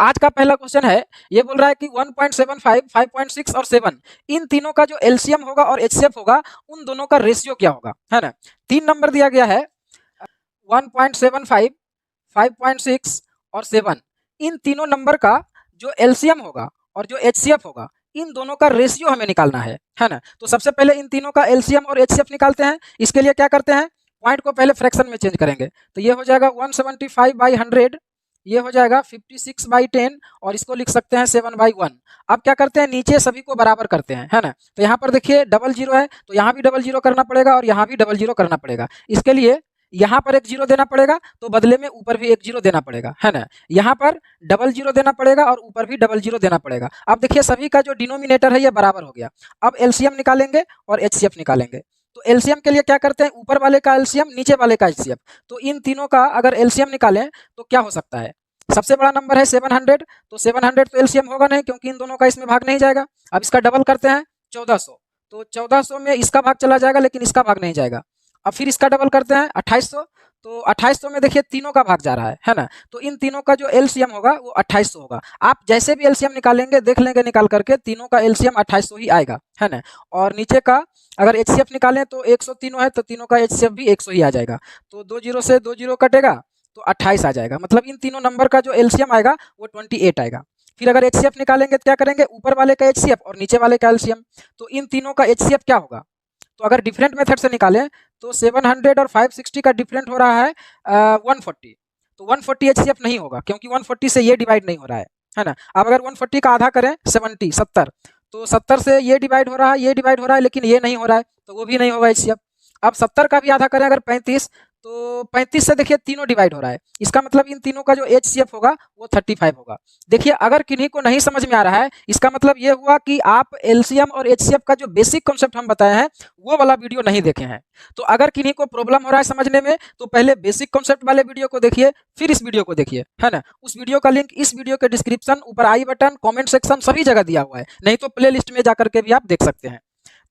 आज का पहला क्वेश्चन है, ये बोल रहा है कि 1.75, 5.6 और 7 इन तीनों का जो एलसीएम होगा और एचसीएफ होगा उन दोनों का रेशियो क्या होगा, है ना। 3 नंबर दिया गया है 1.75, 5.6 और 7। इन तीनों नंबर का जो एलसीएम होगा और जो एचसीएफ होगा इन दोनों का रेशियो हमें निकालना है ना। तो सबसे पहले इन तीनों का एलसीएम और एचसीएफ निकालते हैं। इसके लिए क्या करते हैं, पॉइंट को पहले फ्रैक्शन में चेंज करेंगे। तो ये हो जाएगा 175/100, ये हो जाएगा 56/10 और इसको लिख सकते हैं 7/1। अब क्या करते हैं, नीचे सभी को बराबर करते हैं, है ना। तो यहाँ पर देखिए डबल जीरो है तो यहाँ भी डबल जीरो करना पड़ेगा और यहाँ भी डबल जीरो करना पड़ेगा। इसके लिए यहाँ पर एक जीरो देना पड़ेगा तो बदले में ऊपर भी एक जीरो देना पड़ेगा, है ना। यहाँ पर डबल जीरो देना पड़ेगा और ऊपर भी डबल जीरो देना पड़ेगा। अब देखिए सभी का जो डिनोमिनेटर है ये बराबर हो गया। अब एलसीएम निकालेंगे और एचसीएफ निकालेंगे। तो एलसीएम के लिए क्या करते हैं, ऊपर वाले का एलसीएम नीचे वाले का एचसीएफ। तो इन तीनों का अगर एलसीएम निकालें तो क्या हो सकता है, सबसे बड़ा नंबर है 700, तो 700 तो एलसीएम होगा नहीं क्योंकि इन दोनों का इसमें भाग नहीं जाएगा। अब इसका डबल करते हैं 1400, तो 1400 में इसका भाग चला जाएगा लेकिन इसका भाग नहीं जाएगा। अब फिर इसका डबल करते हैं 2800, तो 2800 में देखिए तीनों का भाग जा रहा है ना। तो इन तीनों का जो एलसीएम होगा वो 2800 होगा। आप जैसे भी एलसीएम निकालेंगे देख लेंगे निकाल करके तीनों का एलसीएम 2800 ही आएगा, है ना। और नीचे का अगर एचसीएफ निकालें तो 100 तीनों है तो तीनों का एचसीएफ भी 100 ही आ जाएगा। तो 2 जीरो से 2 जीरो कटेगा तो 28 आ जाएगा। मतलब इन तीनों नंबर का जो एलसीएम आएगा वो 28 आएगा। फिर अगर एचसीएफ निकालेंगे तो क्या करेंगे, ऊपर वाले का एचसीएफ और नीचे वाले का एलसीएम। तो इन तीनों का एचसीएफ क्या होगा, तो अगर डिफरेंट मेथड से निकालें तो 700 और 560 का डिफरेंट हो रहा है 140। तो 140 एचसीएफ नहीं होगा क्योंकि 140 से ये डिवाइड नहीं हो रहा है ना। अब अगर 140 का आधा करें 70, तो 70 से ये डिवाइड हो रहा है, ये डिवाइड हो रहा है लेकिन ये नहीं हो रहा है तो वो भी नहीं होगा एचसीएफ। अब 70 का भी आधा करें अगर 35, तो 35 से देखिए तीनों डिवाइड हो रहा है, इसका मतलब इन तीनों का जो एचसीएफ होगा वो 35 होगा। देखिए अगर किन्हीं को नहीं समझ में आ रहा है इसका मतलब ये हुआ कि आप एलसीएम और एचसीएफ का जो बेसिक कॉन्सेप्ट हम बताए हैं वो वाला वीडियो नहीं देखे हैं। तो अगर किन्हीं को प्रॉब्लम हो रहा है समझने में तो पहले बेसिक कॉन्सेप्ट वाले वीडियो को देखिए फिर इस वीडियो को देखिए, है ना। उस वीडियो का लिंक इस वीडियो के डिस्क्रिप्शन, ऊपर आई बटन, कॉमेंट सेक्शन सभी जगह दिया हुआ है, नहीं तो प्ले लिस्ट में जाकर के भी आप देख सकते हैं।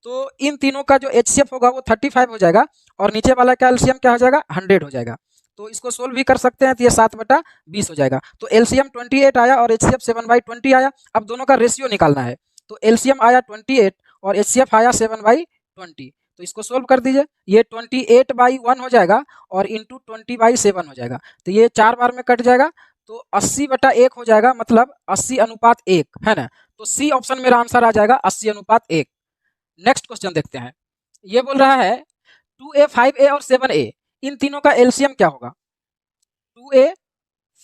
तो इन तीनों का जो एचसीएफ होगा वो 35 हो जाएगा और नीचे वाला का एलसीएम क्या हो जाएगा, 100 हो जाएगा। तो इसको सोल्व भी कर सकते हैं तो ये 7/20 हो जाएगा। तो एलसीएम 28 आया और एचसीएफ 7/20 आया। अब दोनों का रेशियो निकालना है। तो एलसीएम आया 28 और एचसीएफ आया 7/20। तो इसको सोल्व कर दीजिए, ये 28/1 हो जाएगा और इंटू 20/7 हो जाएगा। तो ये 4 बार में कट जाएगा तो 80/1 हो जाएगा, मतलब 80:1, है ना। तो सी ऑप्शन मेरा आंसर आ जाएगा 80:1। नेक्स्ट क्वेश्चन देखते हैं। ये बोल रहा है 2a, 5a और 7a इन तीनों का एलसीएम क्या होगा। 2a,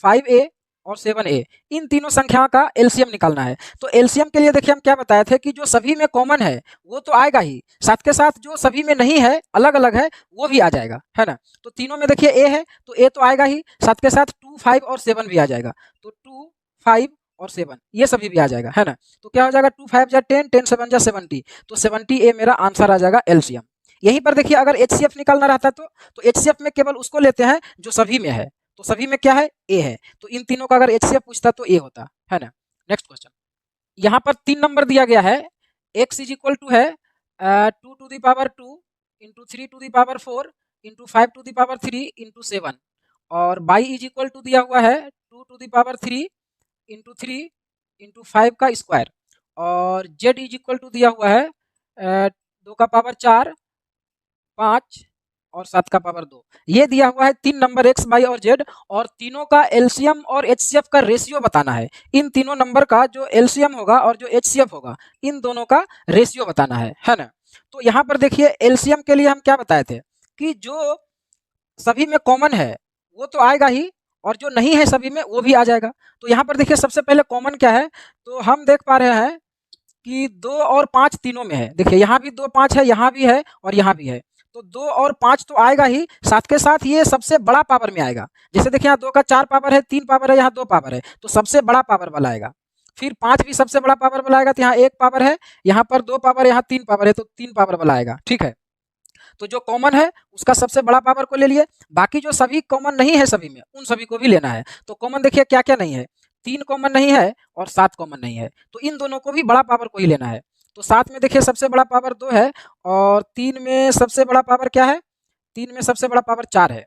5a और 7a इन तीनों संख्याओं का एलसीएम निकालना है। तो एलसीएम के लिए देखिए हम क्या बताए थे कि जो सभी में कॉमन है वो तो आएगा ही, साथ के साथ जो सभी में नहीं है अलग अलग है वो भी आ जाएगा, है ना। तो तीनों में देखिए ए है तो ए तो आएगा ही, साथ के साथ 2, 5 और 7 भी आ जाएगा। तो 2, 5 और 7 ये सभी भी आ जाएगा, है ना। तो क्या हो जाएगा 2, 5 जा 10, 10 7 जा 70। तो 70 मेरा आंसर आ जाएगा एलसीएम। यहीं पर देखिए अगर एचसीएफ निकालना रहता तो एचसीएफ में केवल उसको लेते हैं जो सभी में है। तो सभी में क्या है, ए है। तो इन तीनों का अगर एचसीएफ पूछता तो ए होता, है ना। नेक्स्ट क्वेश्चन, यहाँ पर 3 नंबर दिया गया है। x इज इक्वल टू है 2 to the power 2 into 3 to the power 4 into 5 to the power 3 into 7, और y इज इक्वल टू दिया हुआ है 2 to the power 3 into 3 into 5 का स्क्वायर, और z इज इक्वल टू दिया हुआ है 2 का पावर 4, 5 और 7 का पावर 2। ये दिया हुआ है 3 नंबर x, y और z, और तीनों का एलसीएम और एचसीएफ का रेशियो बताना है। इन तीनों नंबर का जो एलसीएम होगा और जो एचसीएफ होगा इन दोनों का रेशियो बताना है ना। तो यहाँ पर देखिए एलसीएम के लिए हम क्या बताए थे कि जो सभी में कॉमन है वो तो आएगा ही और जो नहीं है सभी में वो भी आ जाएगा। तो यहाँ पर देखिए सबसे पहले कॉमन क्या है, तो हम देख पा रहे हैं कि 2 और 5 तीनों में है। देखिए यहाँ भी 2, 5 है, यहाँ भी है और यहाँ भी है। तो 2 और 5 तो आएगा ही, साथ के साथ ये सबसे बड़ा पावर में आएगा। जैसे देखिए यहाँ 2 का 4 पावर है, 3 पावर है, यहाँ 2 पावर है, तो सबसे बड़ा पावर वाला आएगा। फिर 5 भी सबसे बड़ा पावर वाला आएगा, तो यहाँ 1 पावर है, यहाँ पर 2 पावर, यहाँ 3 पावर है, तो 3 पावर वाला आएगा, ठीक है। तो जो कॉमन है उसका सबसे बड़ा पावर को ले लिए, बाकी जो सभी कॉमन नहीं है सभी में उन सभी को भी लेना है। तो कॉमन देखिए क्या क्या नहीं है, 3 कॉमन नहीं है और 7 कॉमन नहीं है, तो इन दोनों को भी बड़ा पावर को ही लेना है। तो 7 में देखिए सबसे बड़ा पावर 2 है और 3 में सबसे बड़ा पावर क्या है, 3 में सबसे बड़ा पावर 4 है।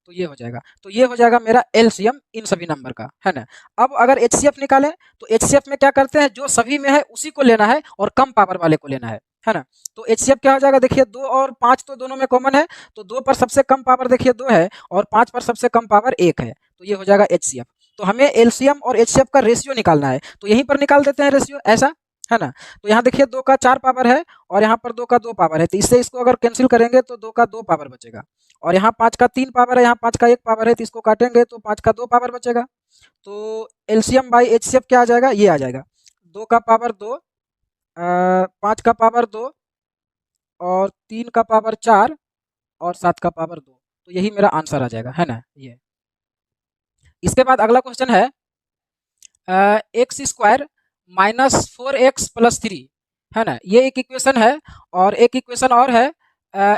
तो ये हो जाएगा। तो ये हो जाएगा मेरा एलसीएम इन सभी नंबर का, है ना। अब अगर एचसीएफ निकालें तो एचसीएफ में क्या करते हैं, जो सभी में है उसी को लेना है और कम पावर वाले को लेना है ना। तो एचसीएफ क्या हो जाएगा, देखिए 2 और 5 तो दोनों में कॉमन है, तो 2 पर सबसे कम पावर देखिए 2 है और 5 पर सबसे कम पावर 1 है, तो ये हो जाएगा एचसीएफ। तो हमें एलसीएम और एचसीएफ का रेशियो निकालना है, तो यहीं पर निकाल देते हैं रेशियो, ऐसा है ना। तो यहाँ देखिए 2 का 4 पावर है और यहाँ पर 2 का 2 पावर है, तो इससे इसको अगर कैंसिल करेंगे तो 2 का 2 पावर बचेगा और यहाँ 5 का 3 पावर है, यहाँ 5 का 1 पावर है, तो इसको काटेंगे तो 5 का 2 पावर बचेगा। तो एलसीएम बाई एचसीएफ क्या आ जाएगा, ये आ जाएगा 2 का पावर 2, 5 का पावर 2 और 3 का पावर 4 और 7 का पावर 2। तो यही मेरा आंसर आ जाएगा, है ना। ये इसके बाद अगला क्वेश्चन है x square minus 4x plus 3, है ना। ये एक इक्वेशन है और एक इक्वेशन और है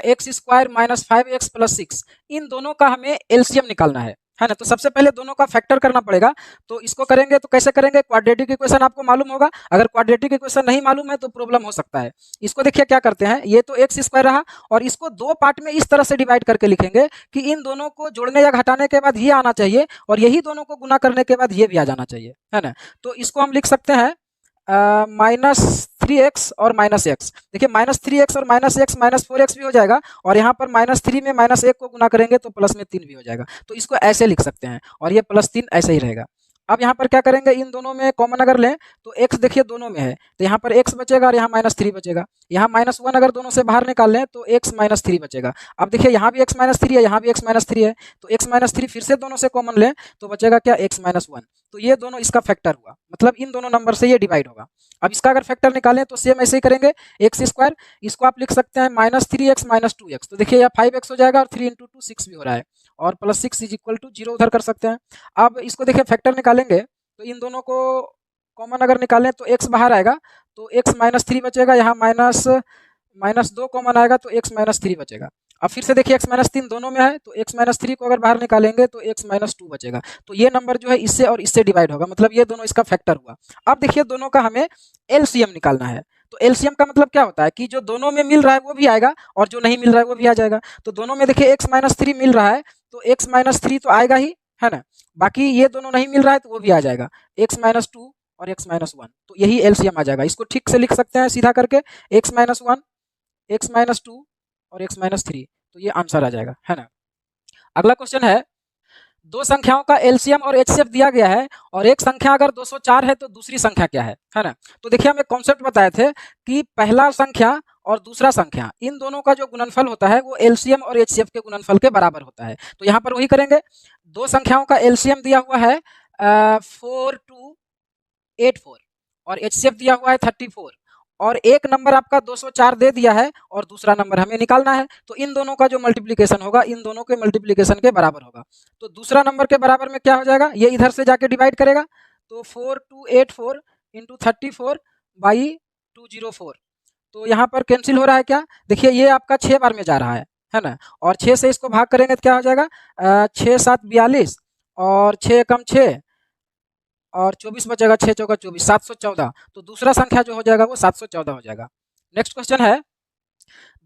x square minus 5x plus 6। इन दोनों का हमें एलसीएम निकालना है ना। तो सबसे पहले दोनों का फैक्टर करना पड़ेगा। तो इसको करेंगे तो कैसे करेंगे, क्वाड्रेटिक इक्वेशन आपको मालूम होगा, अगर क्वाड्रेटिक इक्वेशन नहीं मालूम है तो प्रॉब्लम हो सकता है। इसको देखिए क्या करते हैं, ये तो एक्स स्क्वायर रहा और इसको 2 पार्ट में इस तरह से डिवाइड करके लिखेंगे कि इन दोनों को जोड़ने या घटाने के बाद ये आना चाहिए और यही दोनों को गुना करने के बाद ये भी आ जाना चाहिए, है ना। तो इसको हम लिख सकते हैं -3x और -x। देखिए -3x और -x -4x भी हो जाएगा और यहाँ पर -3 में -1 को गुना करेंगे तो प्लस में 3 भी हो जाएगा। तो इसको ऐसे लिख सकते हैं और ये +3 ऐसे ही रहेगा। अब यहाँ पर क्या करेंगे, इन दोनों में कॉमन अगर लें तो x देखिए दोनों में है, तो यहाँ पर x बचेगा और यहाँ -3 बचेगा। यहाँ -1 अगर दोनों से बाहर निकाल लें तो x -3 बचेगा। अब देखिए यहाँ भी x -3 है, यहाँ भी x -3 है, तो x -3 फिर से दोनों से कॉमन लें तो बचेगा क्या, x -1। तो ये दोनों इसका फैक्टर हुआ, मतलब इन दोनों नंबर से ये डिवाइड होगा। अब इसका अगर फैक्टर निकालें तो सेम ऐसे ही करेंगे, एक्स स्क्वायर इसको आप लिख सकते हैं -3x -2x। तो देखिए यहाँ 5x हो जाएगा और 3 × 2 6 भी हो रहा है और +6 = 0 उधर कर सकते हैं। अब इसको देखिए फैक्टर निकालेंगे तो इन दोनों को कॉमन अगर निकालें तो x बाहर आएगा तो x -3 बचेगा, यहाँ -2 कॉमन आएगा तो x -3 बचेगा। अब फिर से देखिए x -3 दोनों में है तो x -3 को अगर बाहर निकालेंगे तो x -2 बचेगा। तो ये नंबर जो है इससे और इससे डिवाइड होगा, मतलब ये दोनों इसका फैक्टर हुआ। अब देखिए दोनों का हमें एलसीएम निकालना है। तो एलसीएम का मतलब क्या होता है कि जो दोनों में मिल रहा है वो भी आएगा और जो नहीं मिल रहा है वो भी आ जाएगा। तो दोनों में देखिए x -3 मिल रहा है तो x -3 तो आएगा ही, है ना। बाकी ये दोनों नहीं मिल रहा है तो वो भी आ जाएगा, x -2 और x -1। तो यही एलसीएम आ जाएगा। इसको ठीक से लिख सकते हैं सीधा करके, x -1 x -2 और x -3। तो ये आंसर आ जाएगा, है ना। अगला क्वेश्चन है, दो संख्याओं का एलसीएम और एचसीएफ दिया गया है और एक संख्या अगर 204 है तो दूसरी संख्या क्या है ना। तो देखिए हमें कॉन्सेप्ट बताए थे कि पहला संख्या और दूसरा संख्या इन दोनों का जो गुणनफल होता है वो एलसीएम और एचसीएफ के गुणनफल के बराबर होता है। तो यहाँ पर वही करेंगे, दो संख्याओं का एलसीएम दिया हुआ है 4284 और एचसीएफ दिया हुआ है 34 और एक नंबर आपका 204 दे दिया है और दूसरा नंबर हमें निकालना है। तो इन दोनों का जो मल्टीप्लिकेशन होगा इन दोनों के मल्टीप्लिकेशन के बराबर होगा। तो दूसरा नंबर के बराबर में क्या हो जाएगा, ये इधर से जाके डिवाइड करेगा तो 4284 × 34 / 204। तो यहाँ पर कैंसिल हो रहा है क्या, देखिए ये आपका 6 बार में जा रहा है ना। और 6 से इसको भाग करेंगे तो क्या हो जाएगा, 6 7 42 और 6 कम 6 और 24 बचेगा, 6 चौका 24 714। तो दूसरा संख्या जो हो जाएगा वो 714 हो जाएगा। नेक्स्ट क्वेश्चन है,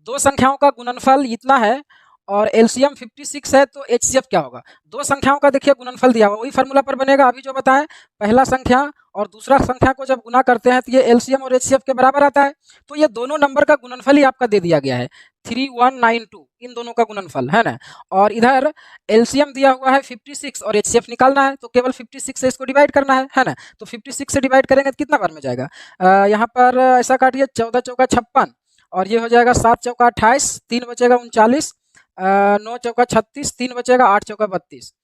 दो संख्याओं का गुणनफल इतना है और एलसीएम 56 है तो एचसीएफ क्या होगा। दो संख्याओं का देखिए गुणनफल दिया हुआ, वही फार्मूला पर बनेगा अभी जो बताएं, पहला संख्या और दूसरा संख्या को जब गुना करते हैं तो ये एलसीएम और एचसीएफ के बराबर आता है। तो ये दोनों नंबर का गुणनफल ही आपका दे दिया गया है 3192, इन दोनों का गुणनफल, है ना। और इधर एलसीएम दिया हुआ है 56 और एचसीएफ निकालना है तो केवल 56 से इसको डिवाइड करना है ना। तो 56 से डिवाइड करेंगे तो कितना बार में जाएगा, यहाँ पर ऐसा काटिए 14 चौका 56 और ये हो जाएगा 7 चौका 28, 3 बचेगा 39, 9 चौका 36, 3 बचेगा 8 चौका 32।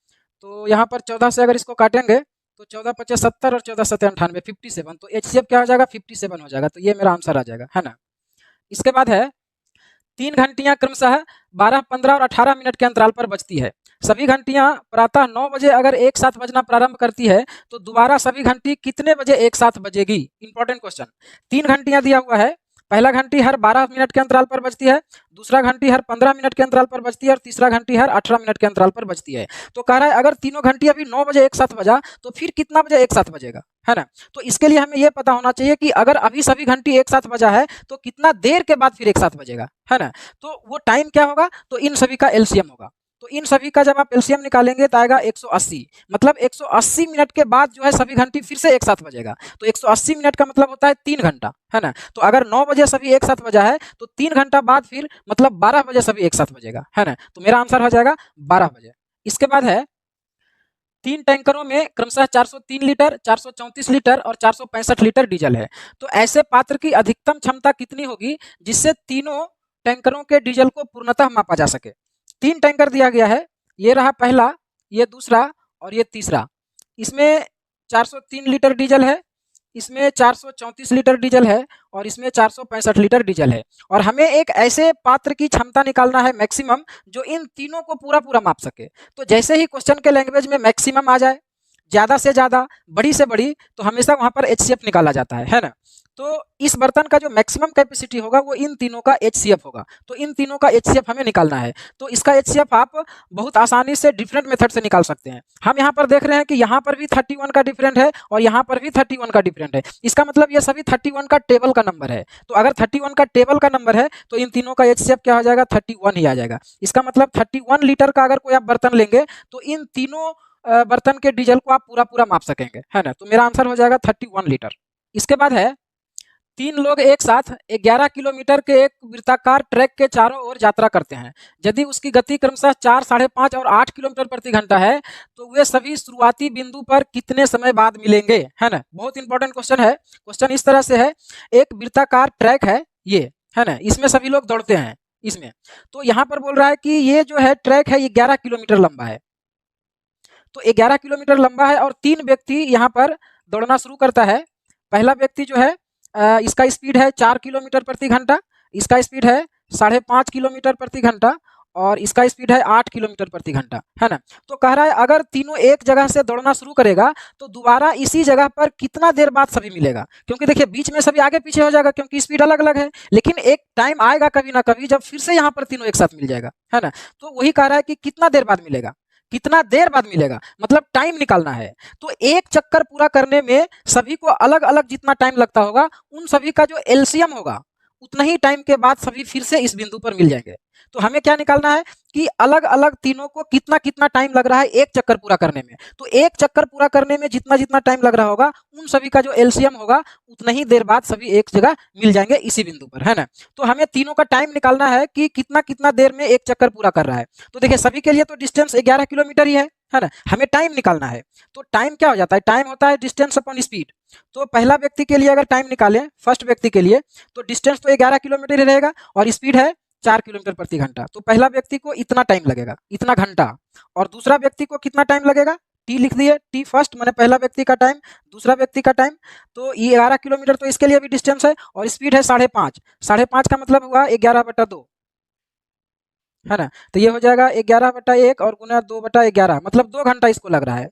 तो यहाँ पर 14 से अगर इसको काटेंगे तो 14 × 5 = 70 और 14 × 7 = 98, 57। तो एचसीएफ क्या हो जाएगा, 57 हो जाएगा। तो ये मेरा आंसर आ जाएगा, है ना। इसके बाद है 3 घंटियां क्रमशः 12, 15 और 18 मिनट के अंतराल पर बजती है। सभी घंटियां प्रातः 9 बजे अगर एक साथ बजना प्रारंभ करती है तो दोबारा सभी घंटी कितने बजे एक साथ बजेगी। Important question. 3 घंटियां दिया हुआ है, पहला घंटी हर 12 मिनट के अंतराल पर बजती है, दूसरा घंटी हर 15 मिनट के अंतराल पर बजती है और तीसरा घंटी हर 18 मिनट के अंतराल पर बजती है। तो कह रहा है अगर तीनों घंटी अभी 9 बजे एक साथ बजा तो फिर कितना बजे एक साथ बजेगा, है ना। तो इसके लिए हमें यह पता होना चाहिए कि अगर अभी सभी घंटी एक साथ बजा है तो कितना देर के बाद फिर एक साथ बजेगा, है ना। तो वो टाइम क्या होगा, तो इन सभी का एलसीएम होगा। तो इन सभी का जब आप एलसीएम निकालेंगे तो आएगा 180, मतलब 180 मिनट के बाद जो है सभी घंटी फिर से एक साथ बजेगा। तो 180 मिनट का मतलब होता है 3 घंटा, है ना। तो अगर 9 बजे सभी एक साथ बजा है तो 3 घंटा बाद फिर मतलब 12 बजे सभी एक साथ बजेगा, है ना। तो मेरा आंसर हो जाएगा 12 बजे। इसके बाद है 3 टैंकरों में क्रमशः 403 लीटर, 434 लीटर और 465 लीटर डीजल है। तो ऐसे पात्र की अधिकतम क्षमता कितनी होगी जिससे तीनों टैंकरों के डीजल को पूर्णतः मापा जा सके। 3 टैंकर दिया गया है, ये रहा पहला, ये दूसरा और ये तीसरा। इसमें 403 लीटर डीजल है, इसमें 434 लीटर डीजल है और इसमें 465 लीटर डीजल है। और हमें एक ऐसे पात्र की क्षमता निकालना है मैक्सिमम जो इन तीनों को पूरा पूरा माप सके। तो जैसे ही क्वेश्चन के लैंग्वेज में मैक्सिमम आ जाए, ज़्यादा से ज़्यादा, बड़ी से बड़ी, तो हमेशा वहाँ पर एचसीएफ निकाला जाता है ना। तो इस बर्तन का जो मैक्सिमम कैपेसिटी होगा वो इन तीनों का एचसीएफ होगा। तो इन तीनों का एचसीएफ हमें निकालना है। तो इसका एचसीएफ आप बहुत आसानी से डिफरेंट मेथड से निकाल सकते हैं। हम यहाँ पर देख रहे हैं कि यहाँ पर भी 31 का डिफरेंट है और यहाँ पर भी 31 का डिफरेंट है। इसका मतलब ये सभी 31 का टेबल का नंबर है। तो अगर 31 का टेबल का नंबर है तो इन तीनों का एचसीएफ क्या हो जाएगा, 31 ही आ जाएगा। इसका मतलब 31 लीटर का अगर कोई आप बर्तन लेंगे तो इन तीनों बर्तन के डीजल को आप पूरा पूरा माप सकेंगे, है ना। तो मेरा आंसर हो जाएगा 31 लीटर। इसके बाद है 3 लोग एक साथ 11 किलोमीटर के एक वृत्ताकार ट्रैक के चारों ओर यात्रा करते हैं। यदि उसकी गति क्रमशः 4, 5.5 और 8 किलोमीटर प्रति घंटा है तो वे सभी शुरुआती बिंदु पर कितने समय बाद मिलेंगे, है ना। बहुत इंपॉर्टेंट क्वेश्चन है। क्वेश्चन इस तरह से है, एक वृत्ताकार ट्रैक है ये, है ना, इसमें सभी लोग दौड़ते हैं इसमें। तो यहाँ पर बोल रहा है कि ये जो है ट्रैक है ये 11 किलोमीटर लंबा है। तो 11 किलोमीटर लंबा है और 3 व्यक्ति यहाँ पर दौड़ना शुरू करता है। पहला व्यक्ति जो है इसका स्पीड है 4 किलोमीटर प्रति घंटा, इसका स्पीड है 5.5 किलोमीटर प्रति घंटा और इसका स्पीड है 8 किलोमीटर प्रति घंटा, है ना। तो कह रहा है अगर तीनों एक जगह से दौड़ना शुरू करेगा तो दोबारा इसी जगह पर कितना देर बाद सभी मिलेगा। क्योंकि देखिए बीच में सभी आगे पीछे हो जाएगा क्योंकि स्पीड अलग अलग है, लेकिन एक टाइम आएगा कभी ना कभी जब फिर से यहाँ पर तीनों एक साथ मिल जाएगा, है ना। तो वही कह रहा है कि कितना देर बाद मिलेगा, कितना देर बाद मिलेगा, मतलब टाइम निकालना है। तो एक चक्कर पूरा करने में सभी को अलग अलग जितना टाइम लगता होगा उन सभी का जो एलसीएम होगा उतना ही टाइम के बाद सभी फिर से इस बिंदु पर मिल जाएंगे। तो हमें क्या निकालना है कि अलग अलग तीनों को कितना कितना टाइम लग रहा है एक चक्कर पूरा करने में। तो एक चक्कर पूरा करने में जितना जितना टाइम लग रहा होगा उन सभी का जो एलसीएम होगा उतना ही देर बाद सभी एक जगह मिल जाएंगे इसी बिंदु पर, है ना। तो हमें तीनों का टाइम निकालना है कि कितना कितना देर में एक चक्कर पूरा कर रहा है। तो देखिए सभी के लिए तो डिस्टेंस 11 किलोमीटर ही है ना। हमें टाइम निकालना है। तो टाइम क्या हो जाता है, टाइम होता है डिस्टेंस अपॉन स्पीड। तो पहला व्यक्ति के लिए अगर टाइम निकालें, फर्स्ट व्यक्ति के लिए, तो डिस्टेंस तो 11 किलोमीटर ही रहेगा और स्पीड है 4 किलोमीटर प्रति घंटा। तो पहला व्यक्ति को इतना टाइम लगेगा, इतना घंटा। और दूसरा व्यक्ति को कितना टाइम लगेगा, टी लिख दिए, टी फर्स्ट मैंने पहला व्यक्ति का टाइम, दूसरा व्यक्ति का टाइम। तो ये 11 किलोमीटर तो इसके लिए भी डिस्टेंस है और स्पीड है 5.5। 5.5 का मतलब हुआ 11/2, है ना। तो ये हो जाएगा 11/1 और गुना 2/11, मतलब 2 घंटा इसको लग रहा है।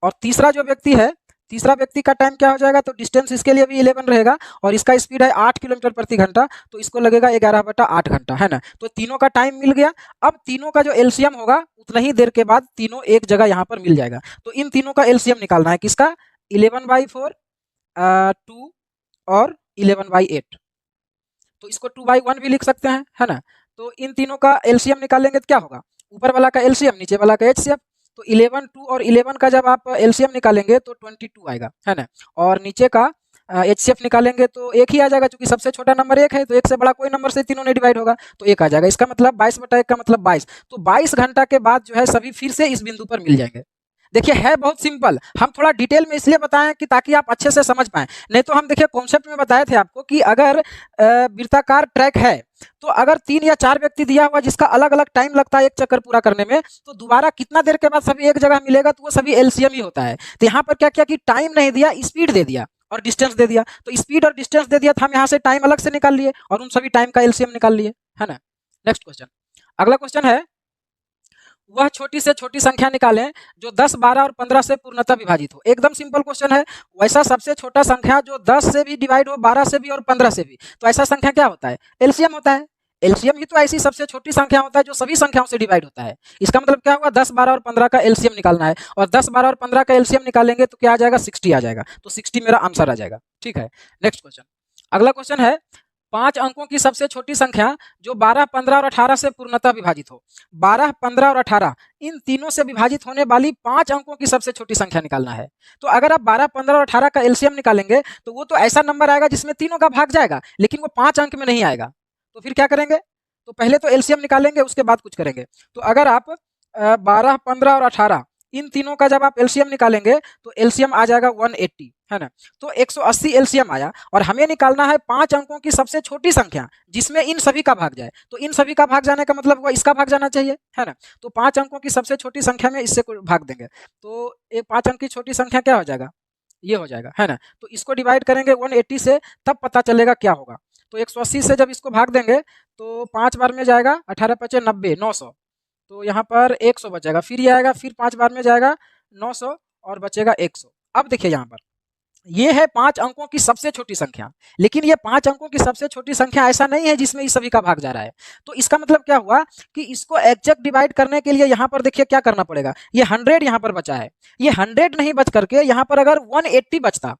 और तीसरा जो व्यक्ति है, तीसरा व्यक्ति का टाइम क्या हो जाएगा, तो डिस्टेंस इसके लिए भी 11 रहेगा और इसका स्पीड है 8 किलोमीटर प्रति घंटा, तो इसको लगेगा 11/8 घंटा, है ना। तो तीनों का टाइम मिल गया। अब तीनों का जो एलसीएम होगा उतना ही देर के बाद तीनों एक जगह यहाँ पर मिल जाएगा। तो इन तीनों का एलसीएम निकालना है, किसका, 11/4, 2 और 11/8। तो इसको 2/1 भी लिख सकते हैं, है ना। तो इन तीनों का एलसीएम निकालेंगे तो क्या होगा, ऊपर वाला का एलसीएम नीचे वाला का एचसीएफ। तो 11, 2 और 11 का जब आप एलसीएम निकालेंगे तो 22 आएगा, है ना। और नीचे का एचसीएफ निकालेंगे तो एक ही आ जाएगा, क्योंकि सबसे छोटा नंबर 1 है तो एक से बड़ा कोई नंबर से तीनों ने डिवाइड होगा तो 1 आ जाएगा। इसका मतलब 22/1 का मतलब 22। तो 22 घंटा के बाद जो है सभी फिर से इस बिंदु पर मिल जाएंगे। देखिए है बहुत सिंपल, हम थोड़ा डिटेल में इसलिए बताएं कि ताकि आप अच्छे से समझ पाएं। नहीं तो हम देखिए कॉन्सेप्ट में बताए थे आपको कि अगर वृत्ताकार ट्रैक है तो अगर 3 या 4 व्यक्ति दिया हुआ जिसका अलग अलग टाइम लगता है एक चक्कर पूरा करने में, तो दोबारा कितना देर के बाद सभी एक जगह मिलेगा, तो वो सभी एलसीएम ही होता है। तो यहाँ पर क्या किया कि टाइम नहीं दिया, स्पीड दे दिया और डिस्टेंस दे दिया। तो स्पीड और डिस्टेंस दे दिया तो हम यहाँ से टाइम अलग से निकाल लिए और उन सभी टाइम का एलसीएम निकाल लिए, है ना। नेक्स्ट क्वेश्चन, अगला क्वेश्चन है, वह छोटी से छोटी संख्या निकालें जो 10, 12 और 15 से पूर्णतः विभाजित हो। एकदम सिंपल क्वेश्चन है। वैसा सबसे छोटा संख्या जो 10 से भी डिवाइड हो, 12 से भी और 15 से भी, तो ऐसा संख्या क्या होता है, एलसीएम होता है। एलसीएम ही तो ऐसी सबसे छोटी संख्या होता है जो सभी संख्याओं से डिवाइड होता है। इसका मतलब क्या होगा, 10, 12 और 15 का एलसीएम निकालना है और 10, 12 और 15 का एलसीएम निकालेंगे तो क्या आ जाएगा, 60 आ जाएगा। तो 60 मेरा आंसर आ जाएगा, ठीक है। नेक्स्ट क्वेश्चन, अगला क्वेश्चन है, 5 अंकों की सबसे छोटी संख्या जो 12, 15 और 18 से पूर्णतः विभाजित हो। 12, 15 और 18 इन तीनों से विभाजित होने वाली 5 अंकों की सबसे छोटी संख्या निकालना है। तो अगर आप 12, 15 और 18 का एलसीएम निकालेंगे तो वो तो ऐसा नंबर आएगा जिसमें तीनों का भाग जाएगा, लेकिन वो 5 अंक में नहीं आएगा। तो फिर क्या करेंगे? तो पहले तो एलसीएम निकालेंगे, उसके बाद कुछ करेंगे। तो अगर आप 12, 15 और 18 इन तीनों का जब आप एलसीएम निकालेंगे तो एलसीएम आ जाएगा 180, है ना। तो 180 एलसीएम आया और हमें निकालना है 5 अंकों की सबसे छोटी संख्या जिसमें इन सभी का भाग जाए। तो इन सभी का भाग जाने का मतलब हुआ इसका भाग जाना चाहिए, है ना। तो 5 अंकों की सबसे छोटी संख्या में इससे भाग देंगे तो एक 5 अंक की छोटी संख्या क्या हो जाएगा? ये हो जाएगा, है ना। तो इसको डिवाइड करेंगे 180 से, तब पता चलेगा क्या होगा। तो 180 से जब इसको भाग देंगे तो 5 बार में जाएगा, 18 पचे 90, 900। तो यहाँ पर 100 बचेगा, फिर ये आएगा, फिर 5 बार में जाएगा 900 और बचेगा 100। अब देखिए यहाँ पर ये है 5 अंकों की सबसे छोटी संख्या, लेकिन ये 5 अंकों की सबसे छोटी संख्या ऐसा नहीं है जिसमें इस सभी का भाग जा रहा है। तो इसका मतलब क्या हुआ कि इसको एग्जैक्ट डिवाइड करने के लिए यहाँ पर देखिए क्या करना पड़ेगा। ये 100 यहाँ पर बचा है, ये 100 नहीं बच करके यहाँ पर अगर 180 बचता,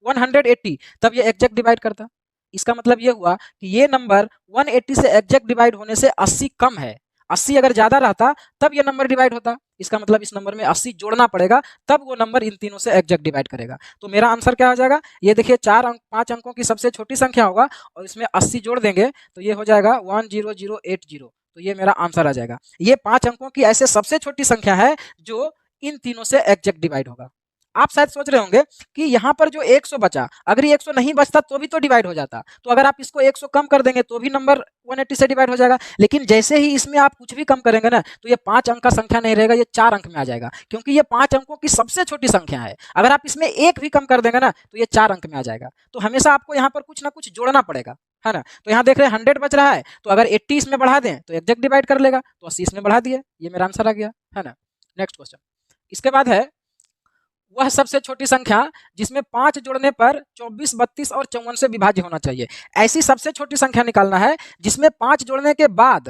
180, तब ये एग्जैक्ट डिवाइड करता। इसका मतलब ये हुआ कि ये नंबर 180 से एग्जैक्ट डिवाइड होने से 80 कम है। 80 अगर ज्यादा रहता तब ये नंबर डिवाइड होता। इसका मतलब इस नंबर में 80 जोड़ना पड़ेगा, तब वो नंबर इन तीनों से एग्जैक्ट डिवाइड करेगा। तो मेरा आंसर क्या हो जाएगा? ये देखिए 5 अंकों की सबसे छोटी संख्या होगा और इसमें 80 जोड़ देंगे तो ये हो जाएगा 10080। तो ये मेरा आंसर आ जाएगा। ये 5 अंकों की ऐसे सबसे छोटी संख्या है जो इन तीनों से एग्जैक्ट डिवाइड होगा। आप शायद सोच रहे होंगे कि यहाँ पर जो 100 बचा, अगर ये 100 नहीं बचता तो भी तो डिवाइड हो जाता। तो अगर आप इसको 100 कम कर देंगे तो भी नंबर 180 से डिवाइड हो जाएगा। लेकिन जैसे ही इसमें आप कुछ भी कम करेंगे ना, तो ये 5 अंक का संख्या नहीं रहेगा, ये 4 अंक में आ जाएगा, क्योंकि ये 5 अंकों की सबसे छोटी संख्या है। अगर आप इसमें एक भी कम कर देंगे ना तो ये 4 अंक में आ जाएगा। तो हमेशा आपको यहाँ पर कुछ ना कुछ जोड़ना पड़ेगा, है ना। तो यहाँ देख रहे हैं 100 बच रहा है, तो अगर 80 इसमें बढ़ा दें तो एग्जैक्ट डिवाइड कर लेगा, तो 80 इसमें बढ़ा दिए, ये मेरा आंसर आ गया, है ना। नेक्स्ट क्वेश्चन, इसके बाद है वह सबसे छोटी संख्या जिसमें 5 जोड़ने पर 24, 32 और 54 से विभाज्य होना चाहिए। ऐसी सबसे छोटी संख्या निकालना है जिसमें 5 जोड़ने के बाद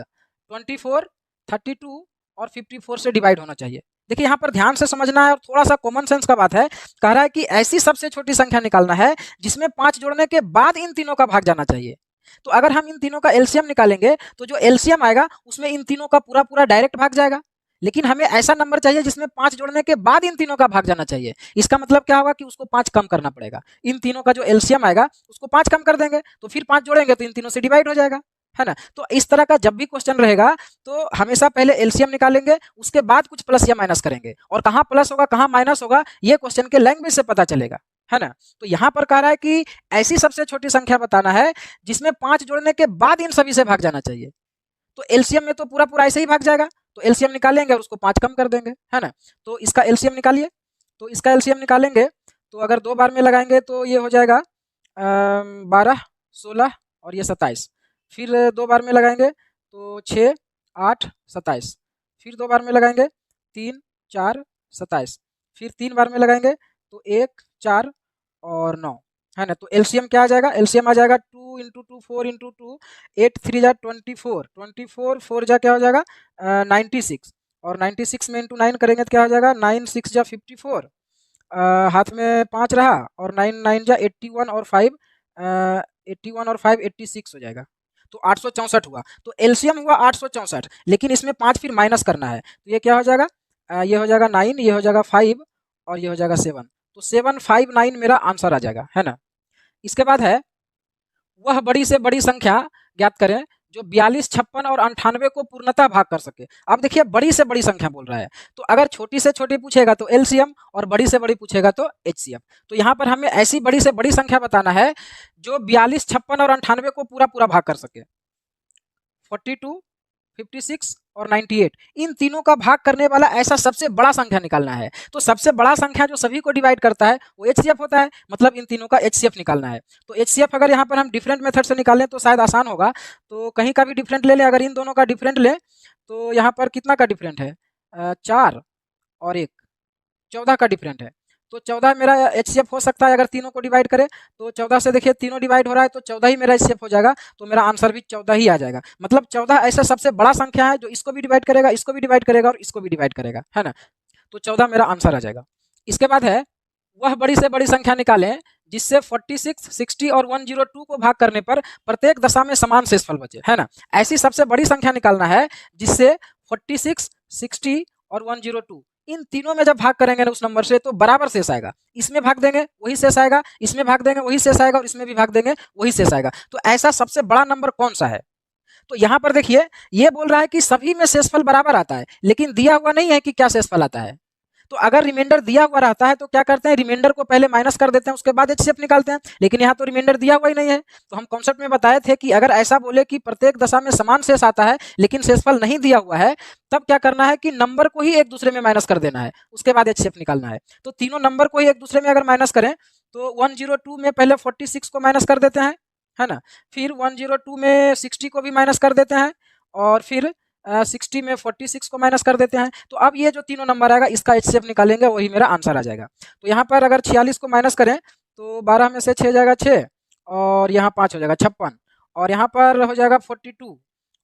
24, 32 और 54 से डिवाइड होना चाहिए। देखिए यहाँ पर ध्यान से समझना है और थोड़ा सा कॉमन सेंस का बात है। कह रहा है कि ऐसी सबसे छोटी संख्या निकालना है जिसमें 5 जोड़ने के बाद इन तीनों का भाग जाना चाहिए। तो अगर हम इन तीनों का एलसीएम निकालेंगे तो जो एलसीएम आएगा उसमें इन तीनों का पूरा पूरा डायरेक्ट भाग जाएगा, लेकिन हमें ऐसा नंबर चाहिए जिसमें 5 जोड़ने के बाद इन तीनों का भाग जाना चाहिए। इसका मतलब क्या होगा कि उसको 5 कम करना पड़ेगा। इन तीनों का जो एलसीएम आएगा उसको 5 कम कर देंगे तो फिर 5 जोड़ेंगे तो इन तीनों से डिवाइड हो जाएगा, है ना। तो इस तरह का जब भी क्वेश्चन रहेगा तो हमेशा पहले एलसीएम निकालेंगे, उसके बाद कुछ प्लस या माइनस करेंगे, और कहाँ प्लस होगा कहाँ माइनस होगा ये क्वेश्चन के लैंग्वेज से पता चलेगा, है ना। तो यहाँ पर कह रहा है कि ऐसी सबसे छोटी संख्या बताना है जिसमें 5 जोड़ने के बाद इन सभी से भाग जाना चाहिए। तो एलसीएम में तो पूरा पूरा ऐसे ही भाग जाएगा, तो एलसीएम निकालेंगे और उसको 5 कम कर देंगे, है ना। तो इसका एलसीएम निकालिए। तो इसका एलसीएम निकालेंगे तो अगर 2 बार में लगाएंगे तो ये हो जाएगा 12, 16 और ये 27। फिर 2 बार में लगाएंगे तो 6, 8, 27। फिर 2 बार में लगाएंगे 3, 4, 27। फिर 3 बार में लगाएंगे तो 1, 4 और 9, है ना। तो एलसीएम क्या आ जाएगा? एलसीएम आ जाएगा 2 इंटू 2, 4 इंटू 2, 8 3 जा 24, 24 4 जा क्या हो जाएगा 96, और 96 में इंटू 9 करेंगे तो क्या हो जाएगा 9 6 जा 54, हाथ में 5 रहा और 9 9 जा 81 और 5 81 और 5 86 हो जाएगा। तो 864 हुआ। तो एलसीएम हुआ 864, लेकिन इसमें 5 फिर माइनस करना है, तो ये क्या हो जाएगा ये हो जाएगा 9, ये हो जाएगा 5 और ये हो जाएगा 7। तो 759 मेरा आंसर आ जाएगा, है ना। इसके बाद है वह बड़ी से बड़ी संख्या ज्ञात करें जो 42, 56 और 98 को पूर्णतः भाग कर सके। अब देखिए बड़ी से बड़ी संख्या बोल रहा है, तो अगर छोटी से छोटी पूछेगा तो एलसीएम और बड़ी से बड़ी पूछेगा तो एचसीएफ। तो यहाँ पर हमें ऐसी बड़ी से बड़ी संख्या बताना है जो 42, 56 और 98 को पूरा पूरा भाग कर सके। 42, 56 और 98 इन तीनों का भाग करने वाला ऐसा सबसे बड़ा संख्या निकालना है। तो सबसे बड़ा संख्या जो सभी को डिवाइड करता है वो एचसीएफ होता है, मतलब इन तीनों का एचसीएफ निकालना है। तो एचसीएफ अगर यहाँ पर हम डिफरेंट मेथड से निकालें तो शायद आसान होगा, तो कहीं का भी डिफरेंट ले लें। अगर इन दोनों का डिफरेंट लें तो यहाँ पर कितना का डिफरेंट है 4 और 1, 14 का डिफरेंट है। तो 14 मेरा एचसीएफ हो सकता है अगर तीनों को डिवाइड करें। तो 14 से देखिए तीनों डिवाइड हो रहा है तो 14 ही मेरा एचसीएफ हो जाएगा, तो मेरा आंसर भी 14 ही आ जाएगा। मतलब 14 ऐसा सबसे बड़ा संख्या है जो इसको भी डिवाइड करेगा, इसको भी डिवाइड करेगा और इसको भी डिवाइड करेगा, है ना। तो 14 मेरा आंसर आ जाएगा। इसके बाद है वह बड़ी से बड़ी संख्या निकालें जिससे 46, 60 और 102 को भाग करने पर प्रत्येक दशा में समान शेषफल बचे, है ना। ऐसी सबसे बड़ी संख्या निकालना है जिससे 46, 60 और 102 इन तीनों में जब भाग करेंगे ना उस नंबर से तो बराबर शेष आएगा। इसमें भाग देंगे वही शेष आएगा, इसमें भाग देंगे वही शेष आएगा और इसमें भी भाग देंगे वही शेष आएगा। तो ऐसा सबसे बड़ा नंबर कौन सा है? तो यहाँ पर देखिए ये बोल रहा है कि सभी में शेषफल बराबर आता है, लेकिन दिया हुआ नहीं है कि क्या शेषफल आता है। तो अगर रिमाइंडर दिया हुआ रहता है तो क्या करते हैं, रिमाइंडर को पहले माइनस कर देते हैं, उसके बाद एचसीएफ निकालते हैं। लेकिन यहाँ तो रिमाइंडर दिया हुआ ही नहीं है। तो हम कॉन्सेप्ट में बताए थे कि अगर ऐसा बोले कि प्रत्येक दशा में समान शेष आता है लेकिन शेषफल नहीं दिया हुआ है, तब क्या करना है कि नंबर को ही एक दूसरे में माइनस कर देना है, उसके बाद एचसीएफ निकालना है। तो तीनों नंबर को ही एक दूसरे में अगर माइनस करें तो 102 में पहले 46 को माइनस कर देते हैं, है ना। फिर 102 में 60 को भी माइनस कर देते हैं और फिर 60 में 46 को माइनस कर देते हैं। तो अब ये जो तीनों नंबर आएगा इसका एचसीएफ निकालेंगे, वही मेरा आंसर आ जाएगा। तो यहाँ पर अगर 46 को माइनस करें तो 12 में से 6 जाएगा 6 और यहाँ 5 हो जाएगा 56 और यहाँ पर हो जाएगा 42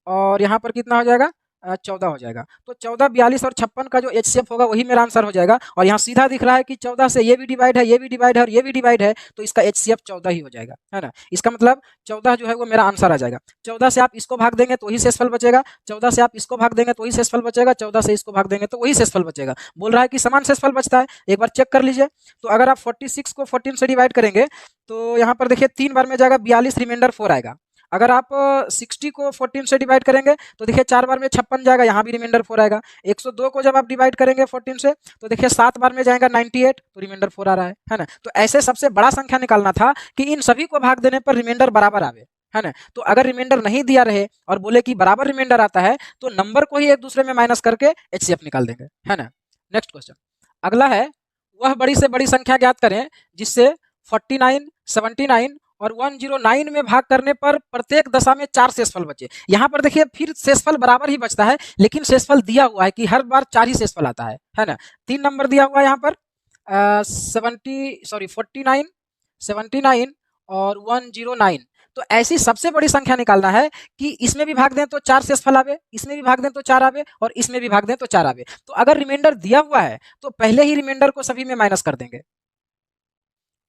और यहाँ पर कितना हो जाएगा 14 हो जाएगा। तो 14, 42 और 56 का जो एचसीएफ होगा वही मेरा आंसर हो जाएगा। और यहाँ सीधा दिख रहा है कि 14 से ये भी डिवाइड है, ये भी डिवाइड है और ये भी डिवाइड है, तो इसका एचसीएफ 14 ही हो जाएगा, है ना। इसका मतलब 14 जो है वो मेरा आंसर आ जाएगा। 14 से आप इसको भाग देंगे तो वही शेषफल बचेगा, 14 से आप इसको भाग देंगे तो वही शेषफल बचेगा, 14 से इसको भाग देंगे तो वही शेषफल बचेगा। बोल रहा है कि समान शेषफल बचता है, एक बार चेक कर लीजिए। तो अगर आप 46 को 14 से डिवाइड करेंगे तो यहाँ पर देखिए 3 बार में जाएगा 42, रिमाइंडर 4 आएगा। अगर आप 60 को 14 से डिवाइड करेंगे तो देखिए 4 बार में 56 जाएगा, यहाँ भी रिमाइंडर 4 आएगा। 102 को जब आप डिवाइड करेंगे 14 से तो देखिए 7 बार में जाएगा 98, तो रिमाइंडर 4 आ रहा है ना। तो ऐसे सबसे बड़ा संख्या निकालना था कि इन सभी को भाग देने पर रिमाइंडर बराबर आवे, है ना। तो अगर रिमाइंडर नहीं दिया रहे और बोले कि बराबर रिमाइंडर आता है तो नंबर को ही एक दूसरे में माइनस करके एचसीएफ निकाल देंगे, है ना। नेक्स्ट क्वेश्चन अगला है, वह बड़ी से बड़ी संख्या ज्ञात करें जिससे 49, 79 और 109 में भाग करने पर प्रत्येक दशा में 4 शेषफल बचे। यहाँ पर देखिए फिर शेषफल बराबर ही बचता है, लेकिन शेषफल दिया हुआ है कि हर बार 4 ही शेषफल आता है ना। 3 नंबर दिया हुआ है यहाँ पर 49, 79 और 109। तो ऐसी सबसे बड़ी संख्या निकालना है कि इसमें भी भाग दें तो 4 शेषफल आवे, इसमें भी भाग दें तो 4 आवे और इसमें भी भाग दें तो 4 आवे। तो अगर रिमाइंडर दिया हुआ है तो पहले ही रिमाइंडर को सभी में माइनस कर देंगे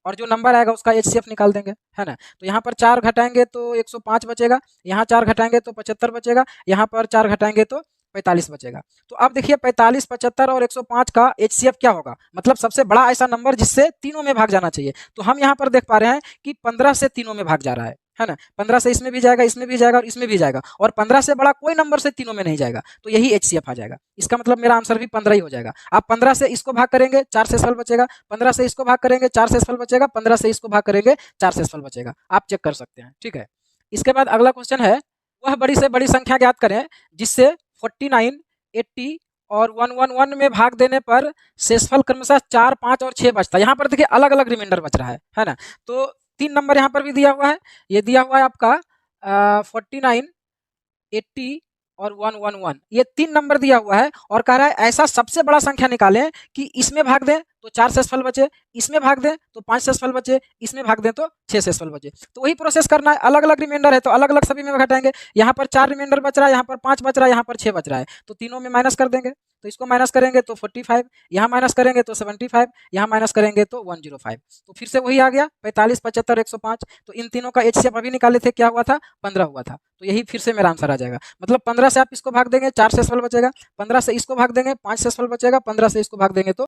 और जो नंबर आएगा उसका एचसीएफ निकाल देंगे, है ना। तो यहाँ पर 4 घटाएंगे तो 105 बचेगा, यहाँ 4 घटाएंगे तो 75 बचेगा, यहाँ पर 4 घटाएंगे तो 45 बचेगा। तो अब देखिए 45, 75 और 105 का एचसीएफ क्या होगा, मतलब सबसे बड़ा ऐसा नंबर जिससे तीनों में भाग जाना चाहिए। तो हम यहाँ पर देख पा रहे हैं कि 15 से तीनों में भाग जा रहा है ना। 15 से इसमें भी जाएगा, इसमें भी जाएगा और इसमें भी जाएगा, और 15 से बड़ा कोई नंबर से तीनों में नहीं जाएगा, तो यही एचसीएफ आ जाएगा। इसका मतलब मेरा आंसर भी 15 ही हो जाएगा। आप 15 से इसको भाग करेंगे 4 शेषफल बचेगा, 15 से इसको भाग करेंगे 4 शेषफल बचेगा, 15 से इसको भाग करेंगे 4 शेषफल बचेगा। आप चेक कर सकते हैं, ठीक है। इसके बाद अगला क्वेश्चन है, वह बड़ी से बड़ी संख्या ज्ञात करें जिससे 49, 80 और 111 में भाग देने पर शेषफल क्रमशः 4, 5 और 6 बचता है। यहाँ पर देखिए अलग अलग रिमाइंडर बच रहा है ना। तो 3 नंबर यहाँ पर भी दिया हुआ है, ये दिया हुआ है आपका 49, 80 और 111, ये 3 नंबर दिया हुआ है और कह रहा है ऐसा सबसे बड़ा संख्या निकालें कि इसमें भाग दें तो 4 शेषफल बचे, इसमें भाग दें तो 5 शेषफल बचे, इसमें भाग दें तो 6 शेषफल बचे। तो वही प्रोसेस करना है, अलग अलग रिमाइंडर है तो अलग अलग सभी में घटाएंगे। यहाँ पर 4 रिमाइंडर बच रहा है, यहाँ पर 5 बच रहा है, यहाँ पर 6 बच रहा है, तो तीनों में माइनस कर देंगे। तो इसको माइनस करेंगे तो 45, यहाँ माइनस करेंगे तो 75, यहाँ माइनस करेंगे तो 105। तो फिर से वही आ गया 45, 75, 105। तो इन तीनों का एचसीएफ अभी निकाले थे, क्या हुआ था 15 हुआ था, तो यही फिर से मेरा आंसर आ जाएगा। मतलब 15 से आप इसको भाग देंगे 4 शेषफल बचेगा, 15 से इसको भाग देंगे 5 शेषफल बचेगा, 15 से इसको भाग देंगे तो